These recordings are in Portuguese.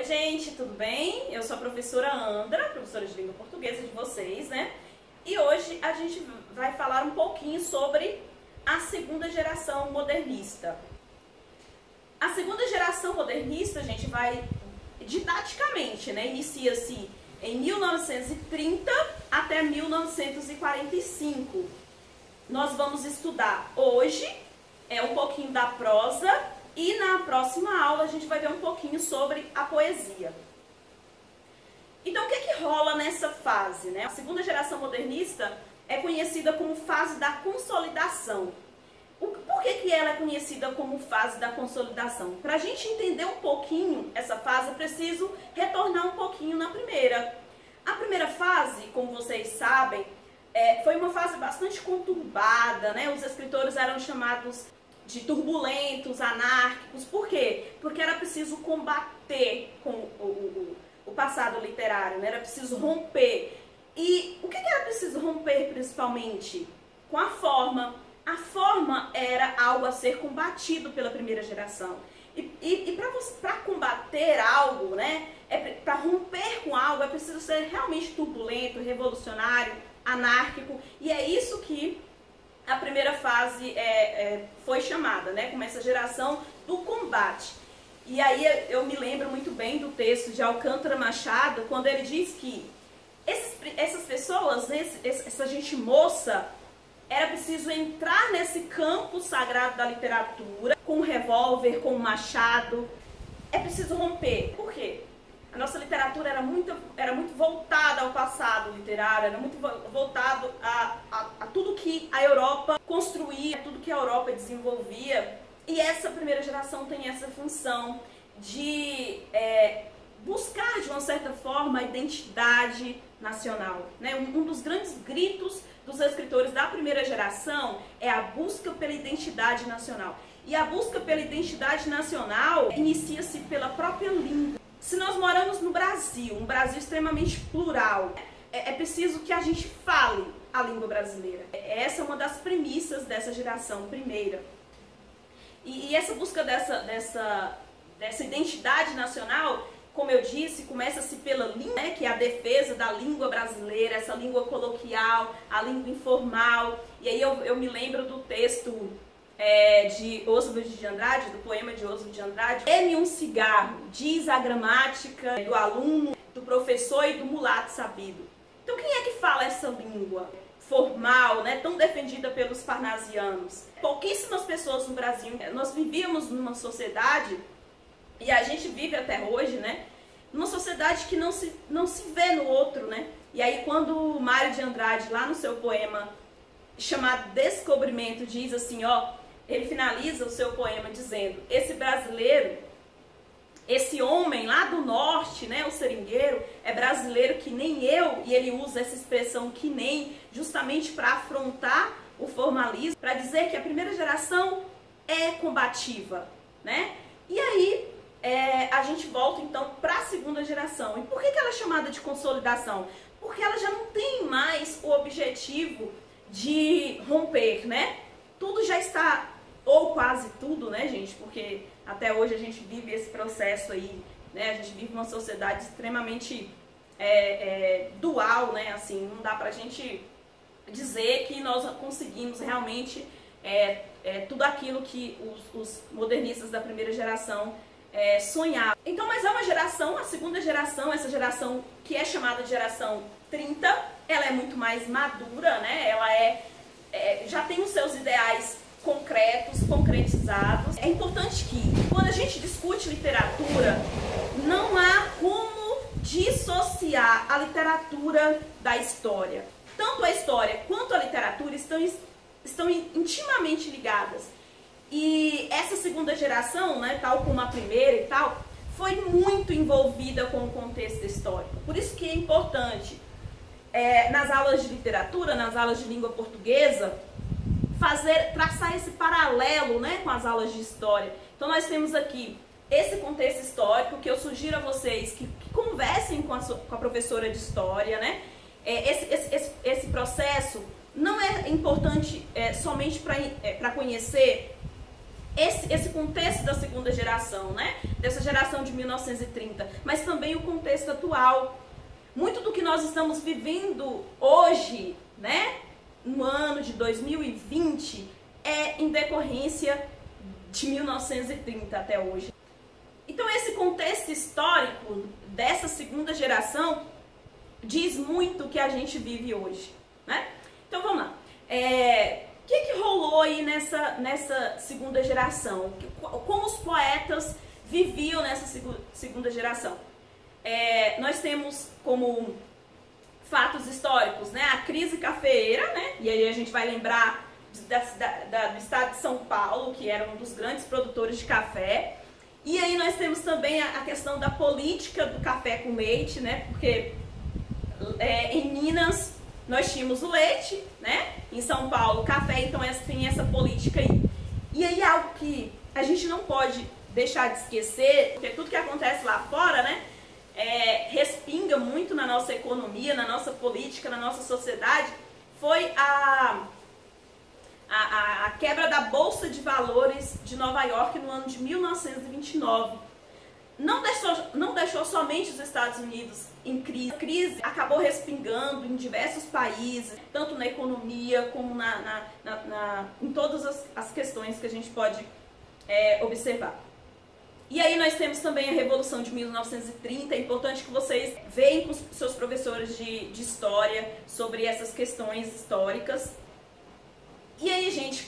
gente, tudo bem? Eu sou a professora Andra, professora de língua portuguesa de vocês, né? E hoje a gente vai falar um pouquinho sobre a segunda geração modernista. A segunda geração modernista, gente, vai didaticamente, né? Inicia-se em 1930 até 1945. Nós vamos estudar hoje um pouquinho da prosa e na próxima aula a gente vai ver um pouquinho sobre a poesia. Então o que rola nessa fase, né? A segunda geração modernista é conhecida como fase da consolidação. Por que ela é conhecida como fase da consolidação? Para a gente entender um pouquinho essa fase, é preciso retornar um pouquinho na primeira. A primeira fase, como vocês sabem, foi uma fase bastante conturbada, né? Os escritores eram chamados de turbulentos, anárquicos. Por quê? Porque era preciso combater com o passado literário, né? Era preciso romper. E o que era preciso romper principalmente? Com a forma. A forma era algo a ser combatido pela primeira geração. E para combater algo, né? Para romper com algo, é preciso ser realmente turbulento, revolucionário, anárquico. E é isso que a primeira fase foi chamada, né? Como essa geração do combate. E aí eu me lembro muito bem do texto de Alcântara Machado, quando ele diz que essas pessoas, essa gente moça, era preciso entrar nesse campo sagrado da literatura, com um revólver, com um machado. É preciso romper. Por quê? A nossa literatura era muito voltada ao passado literário, era muito voltado a tudo que a Europa construía, tudo que a Europa desenvolvia. E essa primeira geração tem essa função de buscar, de uma certa forma, a identidade nacional, né? Um dos grandes gritos dos escritores da primeira geração é a busca pela identidade nacional. E a busca pela identidade nacional inicia-se pela própria língua. Se nós moramos no Brasil, um Brasil extremamente plural, é preciso que a gente fale a língua brasileira. Essa é uma das premissas dessa geração primeira. E essa busca dessa identidade nacional, como eu disse, começa-se pela língua, né, que é a defesa da língua brasileira, essa língua coloquial, a língua informal. E aí eu me lembro do texto de Oswald de Andrade, do poema de Oswald de Andrade. Dê-me um cigarro, diz a gramática do aluno, do professor e do mulato sabido. Então quem é que fala essa língua formal, né, tão defendida pelos parnasianos? Pouquíssimas pessoas no Brasil. Nós vivíamos numa sociedade, e a gente vive até hoje, né, numa sociedade que não se vê no outro, né? E aí quando Mário de Andrade, lá no seu poema chamado Descobrimento, diz assim, ó, ele finaliza o seu poema dizendo: esse brasileiro, esse homem lá do norte, né, o seringueiro, é brasileiro que nem eu, e ele usa essa expressão que nem, justamente para afrontar o formalismo, para dizer que a primeira geração é combativa, né? E aí a gente volta então para a segunda geração. E por que ela é chamada de consolidação? Porque ela já não tem mais o objetivo de romper, né? Tudo já está, ou quase tudo, né, gente? Porque até hoje a gente vive esse processo aí, né? A gente vive uma sociedade extremamente dual, né? Assim, não dá pra gente dizer que nós conseguimos realmente tudo aquilo que os modernistas da primeira geração sonhavam. Então, mas é uma geração, a segunda geração, essa geração que é chamada de geração 30, ela é muito mais madura, né? Ela já tem os seus ideais concretos, concretizados. É importante que, quando a gente discute literatura, não há como dissociar a literatura da história. Tanto a história quanto a literatura estão intimamente ligadas. E essa segunda geração, né, tal como a primeira e tal, foi muito envolvida com o contexto histórico. Por isso que é importante, nas aulas de literatura, nas aulas de língua portuguesa, traçar esse paralelo, né, com as aulas de história. Então nós temos aqui esse contexto histórico que eu sugiro a vocês que conversem com a professora de história, né? Esse processo não é importante somente para conhecer esse contexto da segunda geração, né? Dessa geração de 1930, mas também o contexto atual. Muito do que nós estamos vivendo hoje, né, no ano de 2020, é em decorrência de 1930 até hoje. Então esse contexto histórico dessa segunda geração diz muito o que a gente vive hoje, né? Então vamos lá. O que rolou aí nessa segunda geração? Como os poetas viviam nessa segunda geração? Nós temos como fatos históricos, né, a crise cafeeira, né? E aí a gente vai lembrar do estado de São Paulo, que era um dos grandes produtores de café. E aí nós temos também a questão da política do café com leite, né? Porque em Minas nós tínhamos o leite, né? Em São Paulo o café, então tem essa política aí. E aí algo que a gente não pode deixar de esquecer, porque tudo que acontece lá fora, né? Respinga muito na nossa economia, na nossa política, na nossa sociedade, foi a quebra da Bolsa de Valores de Nova York no ano de 1929. Não deixou somente os Estados Unidos em crise. A crise acabou respingando em diversos países, tanto na economia como em todas as questões que a gente pode observar. E aí nós temos também a Revolução de 1930, é importante que vocês vejam com os seus professores de história sobre essas questões históricas. E aí, gente,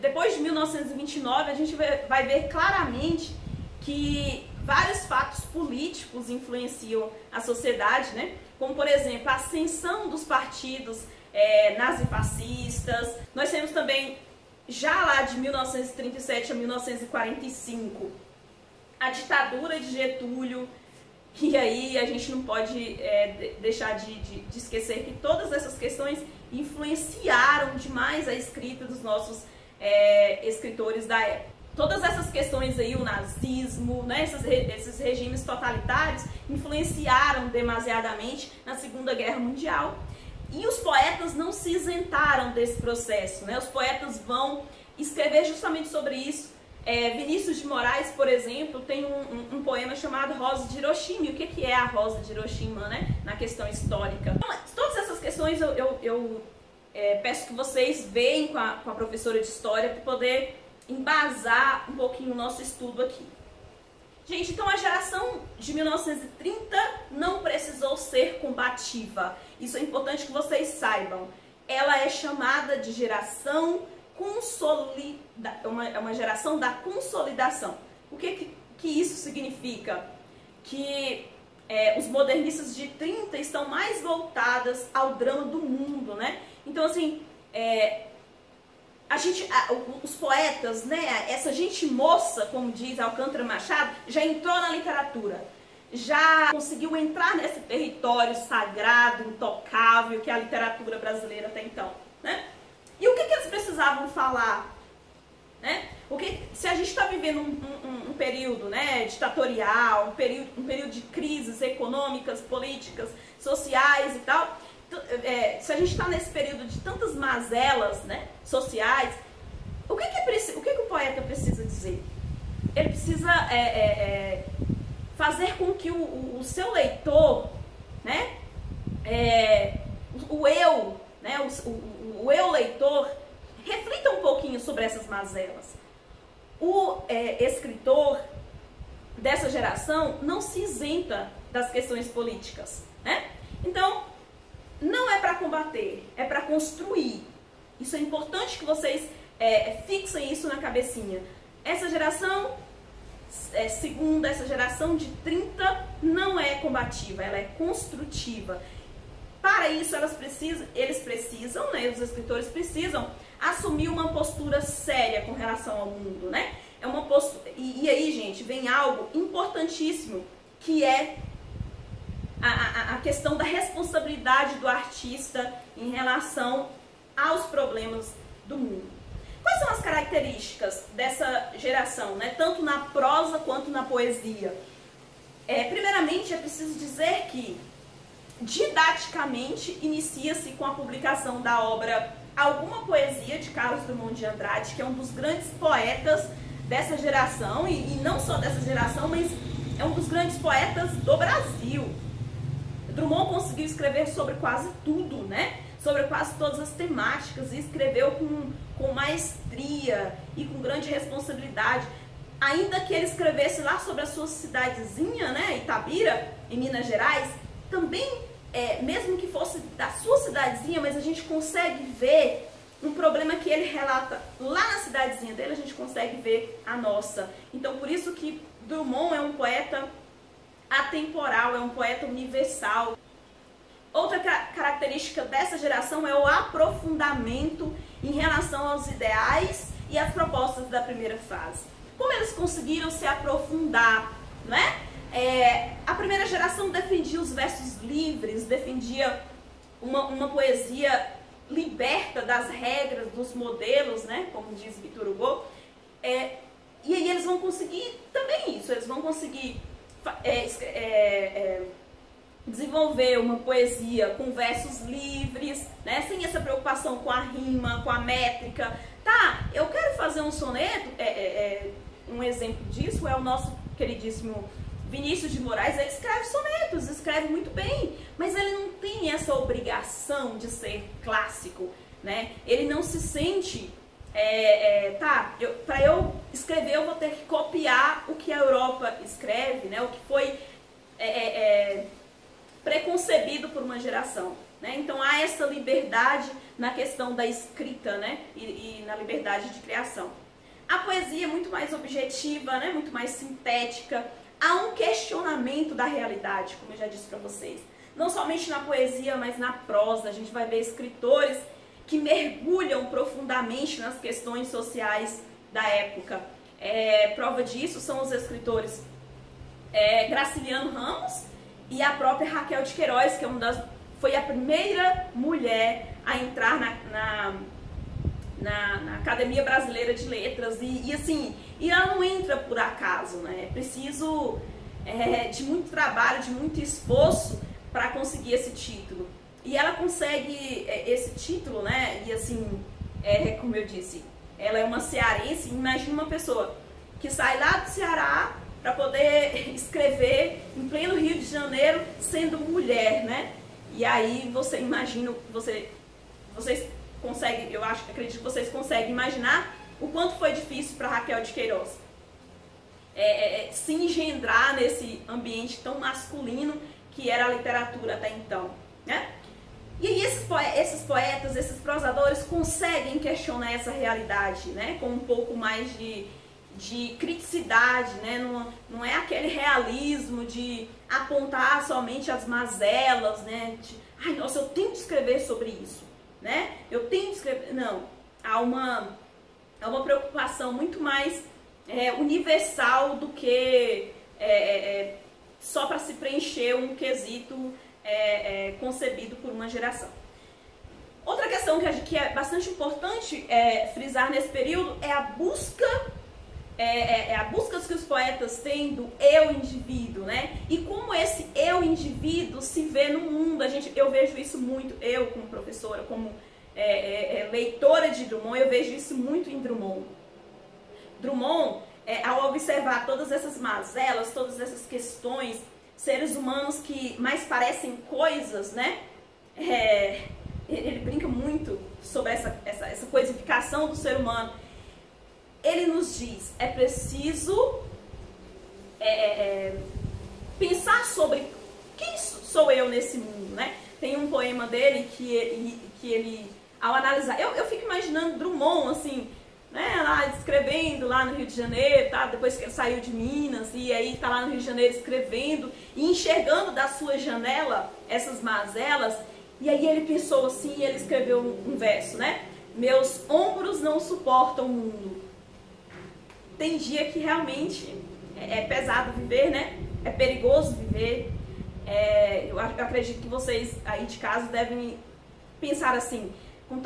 depois de 1929, a gente vai ver claramente que vários fatos políticos influenciam a sociedade, né? Como, por exemplo, a ascensão dos partidos nazifascistas. Nós temos também, já lá de 1937 a 1945, a ditadura de Getúlio. E aí a gente não pode deixar de esquecer que todas essas questões influenciaram demais a escrita dos nossos escritores da época. Todas essas questões aí, o nazismo, né, esses regimes totalitários, influenciaram demasiadamente na Segunda Guerra Mundial. E os poetas não se isentaram desse processo, né? Os poetas vão escrever justamente sobre isso. Vinícius de Moraes, por exemplo, tem um poema chamado Rosa de Hiroshima. E o que é a Rosa de Hiroshima, né, na questão histórica? Então, todas essas questões eu peço que vocês vejam com a professora de História para poder embasar um pouquinho o nosso estudo aqui. Gente, então a geração de 1930 não precisou ser combativa. Isso é importante que vocês saibam. Ela é chamada de geração é uma geração da consolidação. O que isso significa? Que os modernistas de 30 estão mais voltadas ao drama do mundo, né? Então, assim, os poetas, né? Essa gente moça, como diz Alcântara Machado, já entrou na literatura. Já conseguiu entrar nesse território sagrado, intocável, que é a literatura brasileira até então, né? E o que eles precisavam falar, né? Se a gente está vivendo um período, né, ditatorial, um período de crises econômicas, políticas, sociais e tal, se a gente está nesse período de tantas mazelas, né, sociais, o que o poeta precisa dizer? Ele precisa fazer com que o seu leitor, né, o eu, né, o eu leitor, reflita um pouquinho sobre essas mazelas. O escritor dessa geração não se isenta das questões políticas, né? Então, não é para combater, é para construir. Isso é importante que vocês fixem isso na cabecinha. Essa geração segunda, essa geração de 30 não é combativa, ela é construtiva. Para isso, eles precisam, né, os escritores precisam assumir uma postura séria com relação ao mundo, né? E aí, gente, vem algo importantíssimo, que é a questão da responsabilidade do artista em relação aos problemas do mundo. Quais são as características dessa geração, né? Tanto na prosa quanto na poesia? Primeiramente, é preciso dizer que didaticamente inicia-se com a publicação da obra Alguma Poesia, de Carlos Drummond de Andrade, que é um dos grandes poetas dessa geração, e não só dessa geração, mas é um dos grandes poetas do Brasil. Drummond conseguiu escrever sobre quase tudo, né? Sobre quase todas as temáticas, e escreveu com maestria e com grande responsabilidade. Ainda que ele escrevesse lá sobre a sua cidadezinha, né, Itabira, em Minas Gerais, também, mesmo que fosse da sua cidadezinha, mas a gente consegue ver um problema que ele relata lá na cidadezinha dele, a gente consegue ver a nossa. Então, por isso que Drummond é um poeta atemporal, é um poeta universal. Outra característica dessa geração é o aprofundamento em relação aos ideais e às propostas da primeira fase. Como eles conseguiram se aprofundar, né? A primeira geração defendia os versos livres, defendia uma poesia liberta das regras, dos modelos, né? Como diz Victor Hugo. E aí eles vão conseguir também isso, eles vão conseguir desenvolver uma poesia com versos livres, né? Sem essa preocupação com a rima, com a métrica. Tá, eu quero fazer um soneto, um exemplo disso é o nosso queridíssimo Vinícius de Moraes. Ele escreve sonetos, escreve muito bem, mas ele não tem essa obrigação de ser clássico, né? Ele não se sente, para eu escrever eu vou ter que copiar o que a Europa escreve, né? O que foi preconcebido por uma geração, né? Então há essa liberdade na questão da escrita, né? E na liberdade de criação. A poesia é muito mais objetiva, né? Muito mais sintética. Há um questionamento da realidade, como eu já disse para vocês. Não somente na poesia, mas na prosa. A gente vai ver escritores que mergulham profundamente nas questões sociais da época. Prova disso são os escritores Graciliano Ramos e a própria Raquel de Queiroz, que foi a primeira mulher a entrar na Academia Brasileira de Letras, e ela não entra por acaso, né? É preciso de muito trabalho, de muito esforço para conseguir esse título. E ela consegue esse título, né? E assim, como eu disse, ela é uma cearense. Imagina uma pessoa que sai lá do Ceará para poder escrever em pleno Rio de Janeiro, sendo mulher, né? E aí você imagina, vocês conseguem, acredito que vocês conseguem imaginar o quanto foi difícil para Raquel de Queiroz se engendrar nesse ambiente tão masculino que era a literatura até então, né? E aí esses poetas, esses prosadores conseguem questionar essa realidade, né? Com um pouco mais de criticidade, né? Não é aquele realismo de apontar somente as mazelas, né? Ai, nossa, eu tenho que escrever sobre isso, né? Eu tenho que escrever... Não, há uma preocupação muito mais universal do que só para se preencher um quesito concebido por uma geração. Outra questão que é bastante importante frisar nesse período é a busca que os poetas têm do eu indivíduo, né? E como esse eu indivíduo se vê no mundo. Eu vejo isso muito, eu como professora, como leitora de Drummond, eu vejo isso muito em Drummond. Drummond, ao observar todas essas mazelas, todas essas questões, seres humanos que mais parecem coisas, né? Ele brinca muito sobre essa coisificação do ser humano. Ele nos diz, é preciso pensar sobre quem sou eu nesse mundo, né? Tem um poema dele que ele, ao analisar, eu fico imaginando Drummond, assim, né, lá escrevendo lá no Rio de Janeiro, tá? Depois que ele saiu de Minas, e aí tá lá no Rio de Janeiro escrevendo e enxergando da sua janela essas mazelas, e aí ele pensou assim, e ele escreveu um verso, né? Meus ombros não suportam o mundo. Tem dia que realmente é pesado viver, né? É perigoso viver. Eu acredito que vocês aí de casa devem pensar assim, com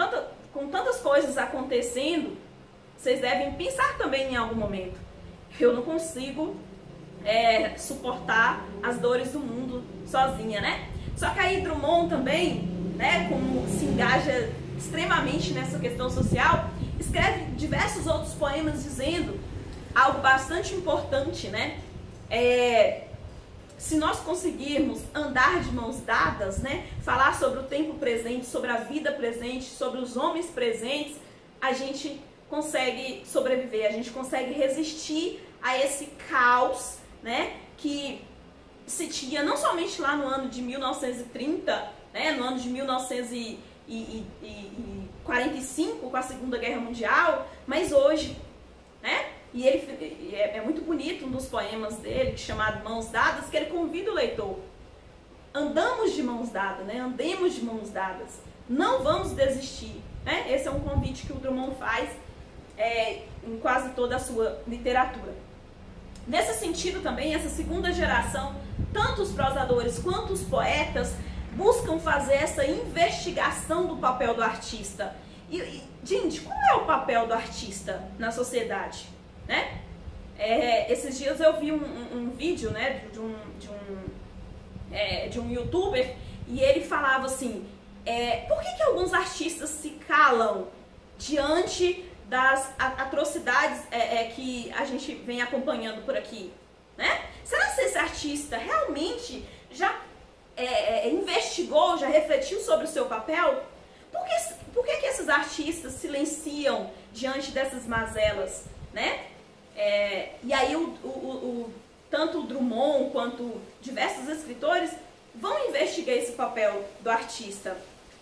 tantas coisas acontecendo, vocês devem pensar também em algum momento. Eu não consigo suportar as dores do mundo sozinha, né? Só que aí Drummond também, né, como se engaja extremamente nessa questão social, escreve diversos outros poemas dizendo algo bastante importante, né? Se nós conseguirmos andar de mãos dadas, né? Falar sobre o tempo presente, sobre a vida presente, sobre os homens presentes, a gente consegue sobreviver, a gente consegue resistir a esse caos, né? Que se tinha não somente lá no ano de 1930, né? No ano de 1945, com a Segunda Guerra Mundial, mas hoje, né? E ele é muito bonito um dos poemas dele, chamado Mãos Dadas, que ele convida o leitor. Andamos de mãos dadas, né? Andemos de mãos dadas. Não vamos desistir, né? Esse é um convite que o Drummond faz em quase toda a sua literatura. Nesse sentido também, essa segunda geração, tanto os prosadores quanto os poetas, buscam fazer essa investigação do papel do artista. Gente, qual é o papel do artista na sociedade? Né? Esses dias eu vi um vídeo, né, de um youtuber, e ele falava assim, por que alguns artistas se calam diante das atrocidades que a gente vem acompanhando por aqui? Né? Será que esse artista realmente já investigou, já refletiu sobre o seu papel? Por que esses artistas silenciam diante dessas mazelas? Né? E aí tanto o Drummond quanto diversos escritores vão investigar esse papel do artista.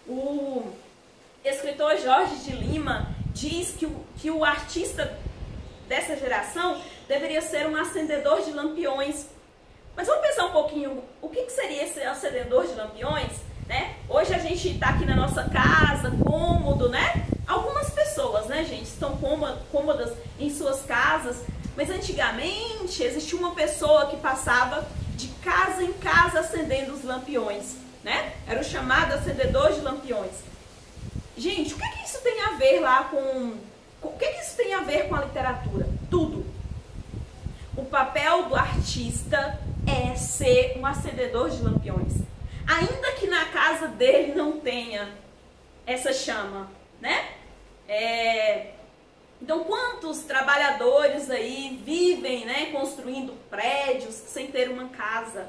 O escritor Jorge de Lima diz que o artista dessa geração deveria ser um acendedor de lampiões. Mas vamos pensar um pouquinho, o que seria esse acendedor de lampiões? Né? Hoje a gente está aqui na nossa casa, cômodo, né? Algumas pessoas, né, gente, estão cômodas em suas casas, mas antigamente existia uma pessoa que passava de casa em casa acendendo os lampiões, né? Era o chamado acendedor de lampiões. Gente, o que isso tem a ver lá o que isso tem a ver com a literatura? Tudo. O papel do artista é ser um acendedor de lampiões. Ainda que na casa dele não tenha essa chama, né? Então, quantos trabalhadores aí vivem, né, construindo prédios sem ter uma casa?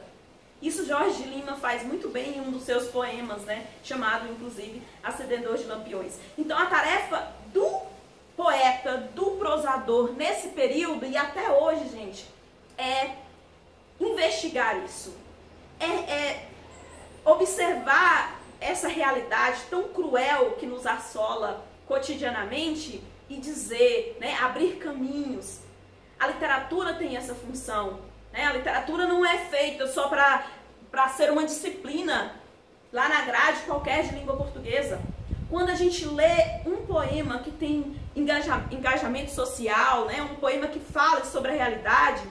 Isso Jorge de Lima faz muito bem em um dos seus poemas, né, chamado, inclusive, Acendedor de Lampiões. Então, a tarefa do poeta, do prosador, nesse período e até hoje, gente, é investigar isso. Observar essa realidade tão cruel que nos assola cotidianamente e dizer, né, abrir caminhos. A literatura tem essa função, né? A literatura não é feita só para ser uma disciplina lá na grade qualquer de língua portuguesa. Quando a gente lê um poema que tem engajamento social, né, um poema que fala sobre a realidade,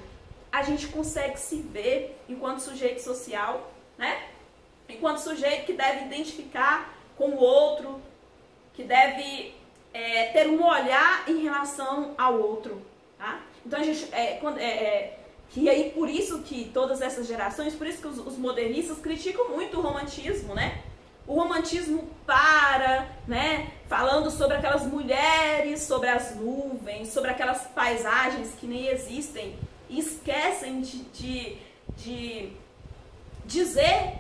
a gente consegue se ver enquanto sujeito social, né? Enquanto sujeito que deve identificar com o outro, que deve ter um olhar em relação ao outro, tá? Então a gente, e aí por isso que todas essas gerações, por isso que os modernistas criticam muito o romantismo, né? O romantismo né, falando sobre aquelas mulheres, sobre as nuvens, sobre aquelas paisagens que nem existem, e esquecem de dizer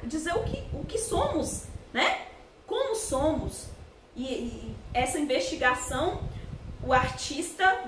dizer o que somos, né? Como somos. E essa investigação o artista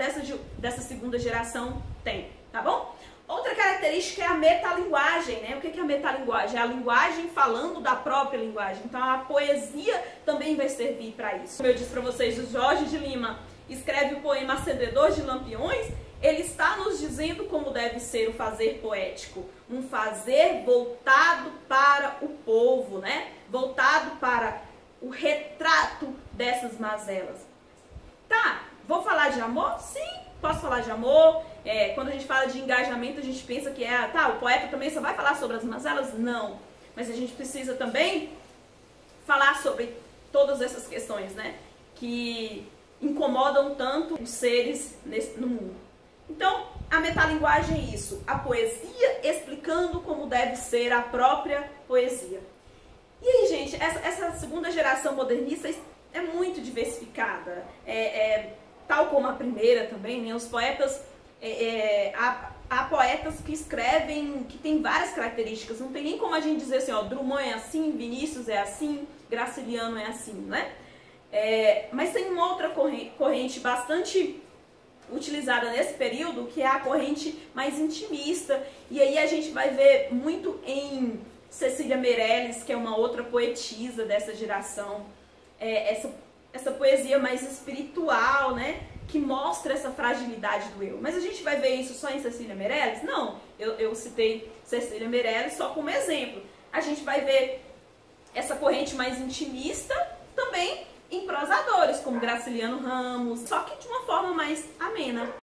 dessa segunda geração tem, tá bom? Outra característica é a metalinguagem, né? O que é a metalinguagem? É a linguagem falando da própria linguagem. Então a poesia também vai servir para isso. Como eu disse para vocês, o Jorge de Lima escreve o poema Acendedor de Lampiões. Ele está nos dizendo como deve ser o fazer poético. Um fazer voltado para o povo, né? Voltado para o retrato dessas mazelas. Tá, vou falar de amor? Sim, posso falar de amor. Quando a gente fala de engajamento, a gente pensa que o poeta também só vai falar sobre as mazelas? Não. Mas a gente precisa também falar sobre todas essas questões, né? Que incomodam tanto os seres no mundo. Então, a metalinguagem é isso. A poesia explicando como deve ser a própria poesia. E aí, gente, essa segunda geração modernista é muito diversificada. tal como a primeira também, né? Os poetas, há poetas que escrevem, que tem várias características, não tem nem como a gente dizer assim, ó, Drummond é assim, Vinícius é assim, Graciliano é assim, né? Mas tem uma outra corrente bastante utilizada nesse período, que é a corrente mais intimista, e aí a gente vai ver muito em Cecília Meirelles, que é uma outra poetisa dessa geração, essa poesia mais espiritual, né, que mostra essa fragilidade do eu. Mas a gente vai ver isso só em Cecília Meirelles? Não, eu citei Cecília Meirelles só como exemplo. A gente vai ver essa corrente mais intimista também em prosadores, como Graciliano Ramos, só que de uma forma mais amena.